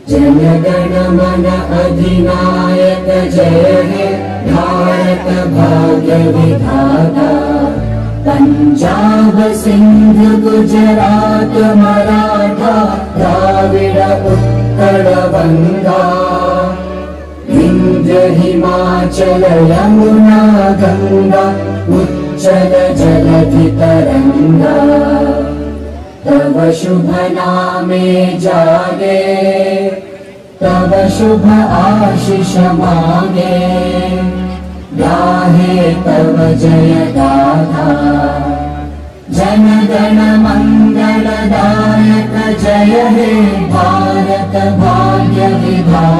जन गण मन अधिनायक जय हे भारत भाग्य विधाता। पंजाब सिंध गुजरात मराठा द्राविड उत्कल बंगा। विंध्य हिमाचल यमुना गंगा उच्चल जलधि तरंगा। तव शुभ नामे जागे तव शुभ आशीष मांगे। गाहे तव जय गाथा जन गण मंगलदायक जय हे भारत भाग्य विधाता।